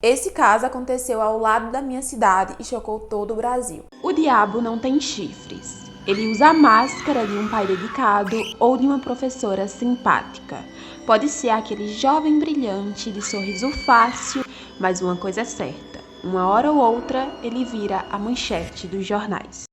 Esse caso aconteceu ao lado da minha cidade e chocou todo o Brasil. O diabo não tem chifres. Ele usa a máscara de um pai dedicado ou de uma professora simpática. Pode ser aquele jovem brilhante de sorriso fácil, mas uma coisa é certa: uma hora ou outra ele vira a manchete dos jornais.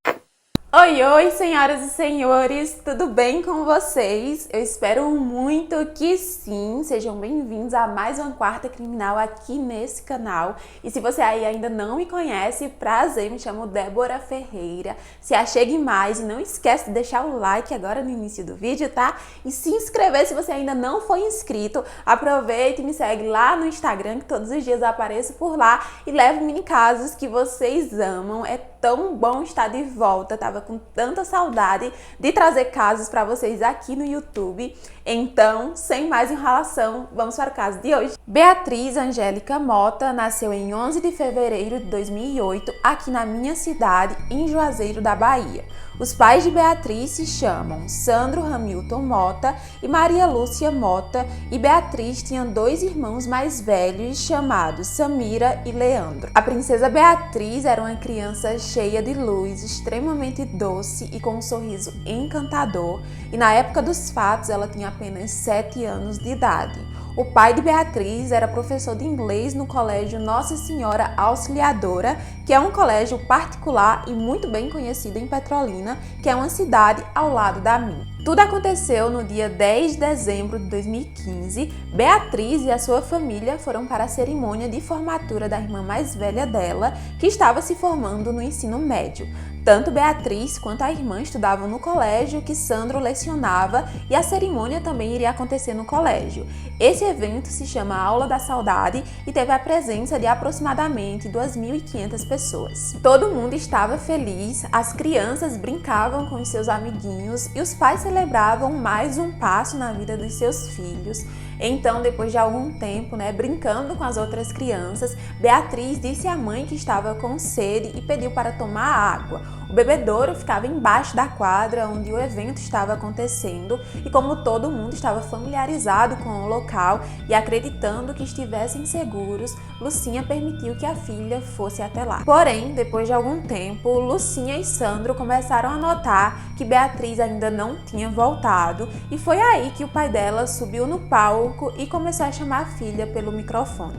Oi, oi, senhoras e senhores, tudo bem com vocês? Eu espero muito que sim. Sejam bem-vindos a mais uma Quarta Criminal aqui nesse canal. E se você aí ainda não me conhece, prazer, me chamo Débora Ferreira. Se achegue mais e não esquece de deixar o like agora no início do vídeo, tá? E se inscrever se você ainda não foi inscrito. Aproveita e me segue lá no Instagram, que todos os dias eu apareço por lá e levo mini casos que vocês amam. É tão bom estar de volta, tava com tanta saudade de trazer casos para vocês aqui no YouTube. Então, sem mais enrolação, vamos para o caso de hoje. Beatriz Angélica Mota nasceu em 11 de fevereiro de 2008 aqui na minha cidade, em Juazeiro da Bahia. Os pais de Beatriz se chamam Sandro Hamilton Mota e Maria Lúcia Mota, e Beatriz tinha dois irmãos mais velhos chamados Samira e Leandro. A princesa Beatriz era uma criança cheia de luz, extremamente doce e com um sorriso encantador, e na época dos fatos ela tinha apenas 7 anos de idade. O pai de Beatriz era professor de inglês no colégio Nossa Senhora Auxiliadora, que é um colégio particular e muito bem conhecido em Petrolina, que é uma cidade ao lado da minha. Tudo aconteceu no dia 10 de dezembro de 2015. Beatriz e a sua família foram para a cerimônia de formatura da irmã mais velha dela, que estava se formando no ensino médio. Tanto Beatriz quanto a irmã estudavam no colégio que Sandro lecionava, e a cerimônia também iria acontecer no colégio. Esse evento se chama Aula da Saudade e teve a presença de aproximadamente 2.500 pessoas. Todo mundo estava feliz, as crianças brincavam com os seus amiguinhos e os pais celebravam mais um passo na vida dos seus filhos. Então, depois de algum tempo, brincando com as outras crianças, Beatriz disse à mãe que estava com sede e pediu para tomar água. O bebedouro ficava embaixo da quadra onde o evento estava acontecendo, e como todo mundo estava familiarizado com o local e acreditando que estivessem seguros, Lucinha permitiu que a filha fosse até lá. Porém, depois de algum tempo, Lucinha e Sandro começaram a notar que Beatriz ainda não tinha voltado, e foi aí que o pai dela subiu no palco e começou a chamar a filha pelo microfone.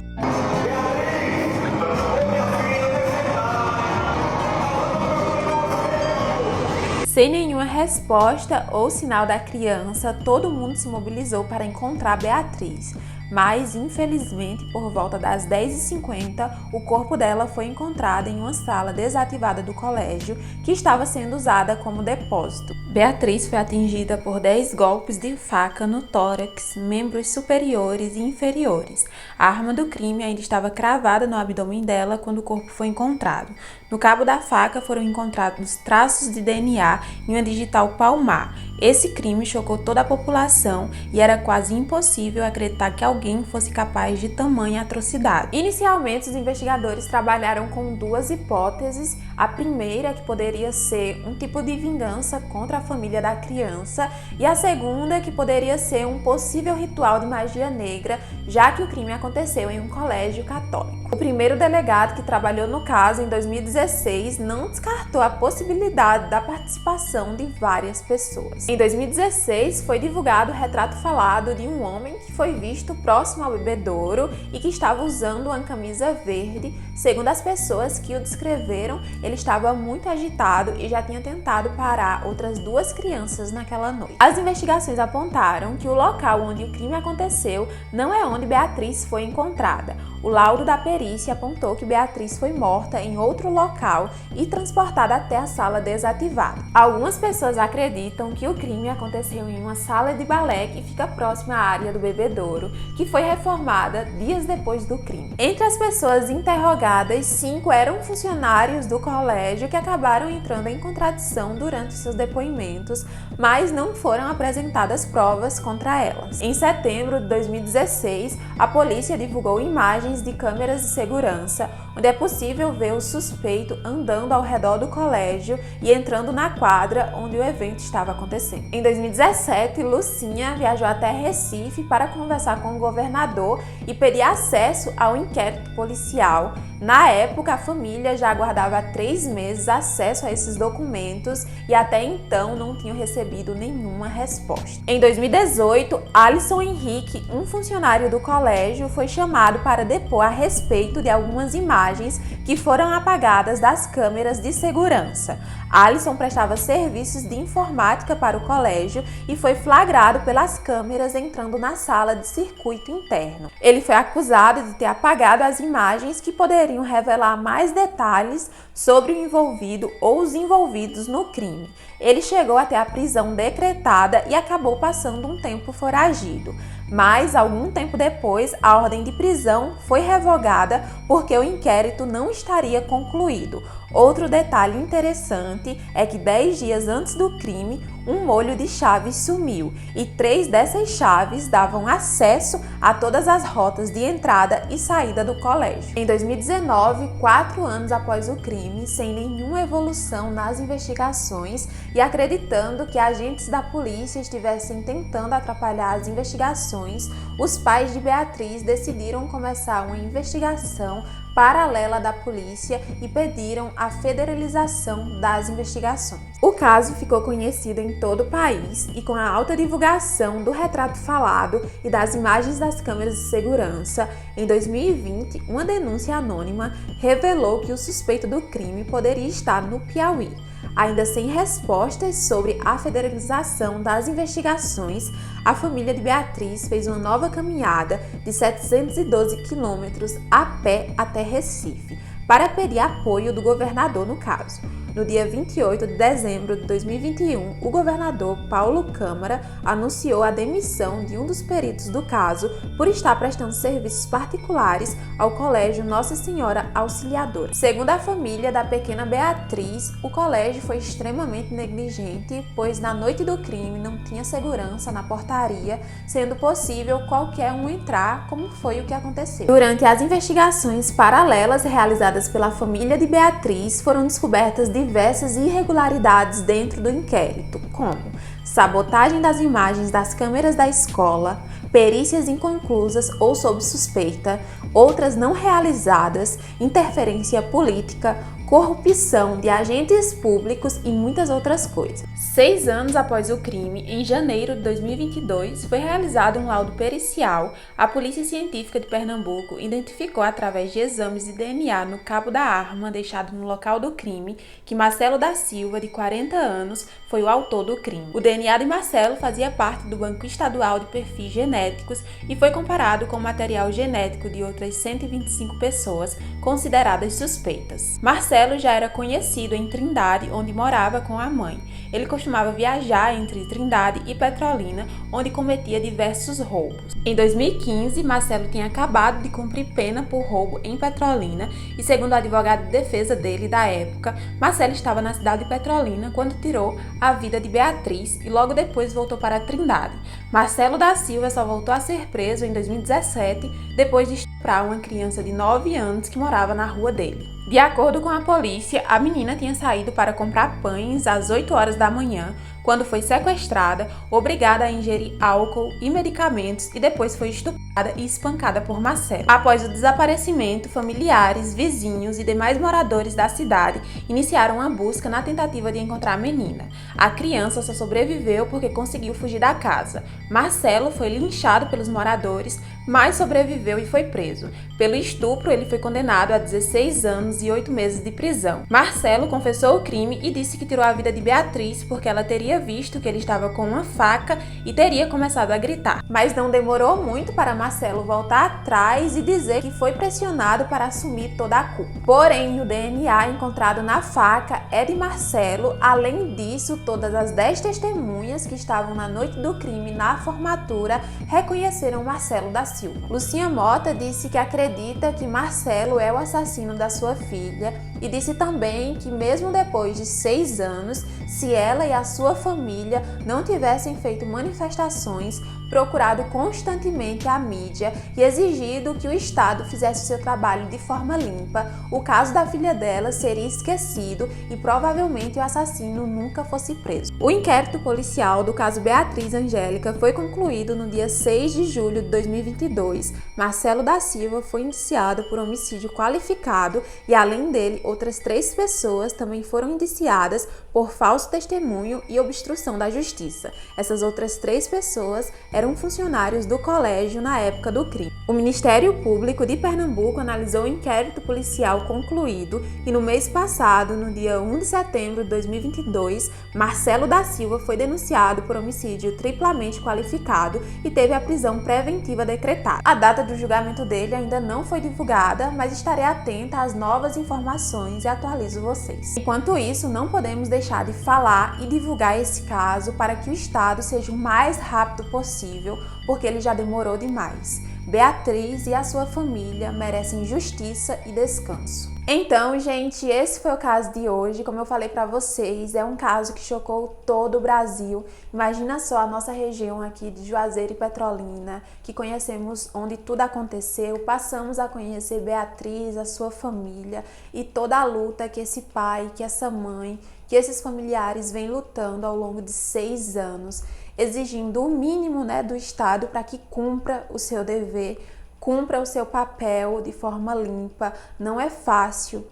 Sem nenhuma resposta ou sinal da criança, todo mundo se mobilizou para encontrar Beatriz. Mas, infelizmente, por volta das 10h50, o corpo dela foi encontrado em uma sala desativada do colégio, que estava sendo usada como depósito. Beatriz foi atingida por 10 golpes de faca no tórax, membros superiores e inferiores. A arma do crime ainda estava cravada no abdômen dela quando o corpo foi encontrado. No cabo da faca foram encontrados traços de DNA e uma digital palmar. Esse crime chocou toda a população e era quase impossível acreditar que alguém fosse capaz de tamanha atrocidade. Inicialmente, os investigadores trabalharam com duas hipóteses. A primeira, que poderia ser um tipo de vingança contra a família da criança, e a segunda, que poderia ser um possível ritual de magia negra, já que o crime aconteceu em um colégio católico. O primeiro delegado que trabalhou no caso em 2016 não descartou a possibilidade da participação de várias pessoas. Em 2016, foi divulgado o retrato falado de um homem que foi visto próximo ao bebedouro e que estava usando uma camisa verde. Segundo as pessoas que o descreveram, ele estava muito agitado e já tinha tentado parar outras duas crianças naquela noite. As investigações apontaram que o local onde o crime aconteceu não é onde Beatriz foi encontrada. O laudo da perícia apontou que Beatriz foi morta em outro local e transportada até a sala desativada. Algumas pessoas acreditam que o crime aconteceu em uma sala de balé que fica próxima à área do bebedouro, que foi reformada dias depois do crime. Entre as pessoas interrogadas, 5 eram funcionários do colégio que acabaram entrando em contradição durante seus depoimentos, mas não foram apresentadas provas contra elas. Em setembro de 2016, a polícia divulgou imagens imagens de câmeras de segurança, onde é possível ver o suspeito andando ao redor do colégio e entrando na quadra onde o evento estava acontecendo. Em 2017, Lucinha viajou até Recife para conversar com o governador e pedir acesso ao inquérito policial. Na época, a família já aguardava há 3 meses acesso a esses documentos e até então não tinham recebido nenhuma resposta. Em 2018, Alisson Henrique, um funcionário do colégio, foi chamado para depor a respeito de algumas imagens que foram apagadas das câmeras de segurança. Alisson prestava serviços de informática para o colégio e foi flagrado pelas câmeras entrando na sala de circuito interno. Ele foi acusado de ter apagado as imagens que poderiam revelar mais detalhes sobre o envolvido ou os envolvidos no crime. Ele chegou até a prisão decretada e acabou passando um tempo foragido. Mas, algum tempo depois, a ordem de prisão foi revogada porque o inquérito não estaria concluído. Outro detalhe interessante é que 10 dias antes do crime, um molho de chaves sumiu e 3 dessas chaves davam acesso a todas as rotas de entrada e saída do colégio. Em 2019, 4 anos após o crime, sem nenhuma evolução nas investigações e acreditando que agentes da polícia estivessem tentando atrapalhar as investigações, os pais de Beatriz decidiram começar uma investigação paralela da polícia e pediram a federalização das investigações. O caso ficou conhecido em todo o país e com a alta divulgação do retrato falado e das imagens das câmeras de segurança, em 2020, uma denúncia anônima revelou que o suspeito do crime poderia estar no Piauí. Ainda sem respostas sobre a federalização das investigações, a família de Beatriz fez uma nova caminhada de 712 quilômetros a pé até Recife, para pedir apoio do governador no caso. No dia 28 de dezembro de 2021, o governador Paulo Câmara anunciou a demissão de um dos peritos do caso por estar prestando serviços particulares ao Colégio Nossa Senhora Auxiliadora. Segundo a família da pequena Beatriz, o colégio foi extremamente negligente, pois na noite do crime não tinha segurança na portaria, sendo possível qualquer um entrar, como foi o que aconteceu. Durante as investigações paralelas realizadas pela família de Beatriz, foram descobertas diversas irregularidades dentro do inquérito, como sabotagem das imagens das câmeras da escola, perícias inconclusas ou sob suspeita, outras não realizadas, interferência política, corrupção de agentes públicos e muitas outras coisas. 6 anos após o crime, em janeiro de 2022, foi realizado um laudo pericial. A Polícia Científica de Pernambuco identificou através de exames de DNA no cabo da arma deixado no local do crime que Marcelo da Silva, de 40 anos, foi o autor do crime. O DNA de Marcelo fazia parte do Banco Estadual de Perfis Genéticos e foi comparado com o material genético de outras 125 pessoas consideradas suspeitas. Marcelo já era conhecido em Trindade, onde morava com a mãe. Ele costumava viajar entre Trindade e Petrolina, onde cometia diversos roubos. Em 2015, Marcelo tinha acabado de cumprir pena por roubo em Petrolina e, segundo o advogado de defesa dele da época, Marcelo estava na cidade de Petrolina quando tirou a vida de Beatriz e logo depois voltou para Trindade. Marcelo da Silva só voltou a ser preso em 2017, depois de estuprar uma criança de 9 anos que morava na rua dele. De acordo com a polícia, a menina tinha saído para comprar pães às 8 horas da manhã, quando foi sequestrada, obrigada a ingerir álcool e medicamentos e depois foi estuprada e espancada por Marcelo. Após o desaparecimento, familiares, vizinhos e demais moradores da cidade iniciaram uma busca na tentativa de encontrar a menina. A criança só sobreviveu porque conseguiu fugir da casa. Marcelo foi linchado pelos moradores, mas sobreviveu e foi preso. Pelo estupro, ele foi condenado a 16 anos e 8 meses de prisão. Marcelo confessou o crime e disse que tirou a vida de Beatriz porque ela teria visto que ele estava com uma faca e teria começado a gritar. Mas não demorou muito para Marcelo voltar atrás e dizer que foi pressionado para assumir toda a culpa. Porém, o DNA encontrado na faca é de Marcelo. Além disso, todas as 10 testemunhas que estavam na noite do crime na formatura reconheceram Marcelo da Silva. Lucinha Mota disse que acredita que Marcelo é o assassino da sua filha e disse também que mesmo depois de 6 anos, se ela e a sua família não tivessem feito manifestações, procurado constantemente a mídia e exigido que o Estado fizesse o seu trabalho de forma limpa, o caso da filha dela seria esquecido e provavelmente o assassino nunca fosse preso. O inquérito policial do caso Beatriz Angélica foi concluído no dia 6 de julho de 2022. Marcelo da Silva foi indiciado por homicídio qualificado e, além dele, outras 3 pessoas também foram indiciadas por falso testemunho e obstrução da justiça. Essas outras 3 pessoas eram funcionários do colégio na época do crime. O Ministério Público de Pernambuco analisou o inquérito policial concluído e no mês passado, no dia 1 de setembro de 2022, Marcelo da Silva foi denunciado por homicídio triplamente qualificado e teve a prisão preventiva decretada. A data do julgamento dele ainda não foi divulgada, mas estarei atenta às novas informações e atualizo vocês. Enquanto isso, não podemos deixar de falar e divulgar esse caso para que o Estado seja o mais rápido possível, porque ele já demorou demais. Beatriz e a sua família merecem justiça e descanso. Então, gente, esse foi o caso de hoje. Como eu falei para vocês, é um caso que chocou todo o Brasil. Imagina só a nossa região aqui de Juazeiro e Petrolina, que conhecemos onde tudo aconteceu, passamos a conhecer Beatriz, a sua família e toda a luta que esse pai, que essa mãe, que esses familiares vêm lutando ao longo de 6 anos, exigindo o mínimo, do Estado para que cumpra o seu dever, cumpra o seu papel de forma limpa. Não é fácil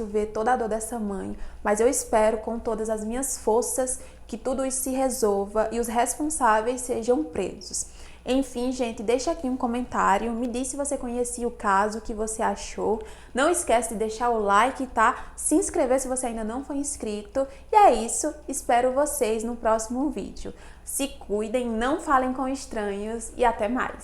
ver toda a dor dessa mãe, mas eu espero com todas as minhas forças que tudo isso se resolva e os responsáveis sejam presos. Enfim, gente, deixa aqui um comentário, me diz se você conhecia o caso, o que você achou. Não esquece de deixar o like, tá? Se inscrever se você ainda não foi inscrito. E é isso, espero vocês no próximo vídeo. Se cuidem, não falem com estranhos e até mais!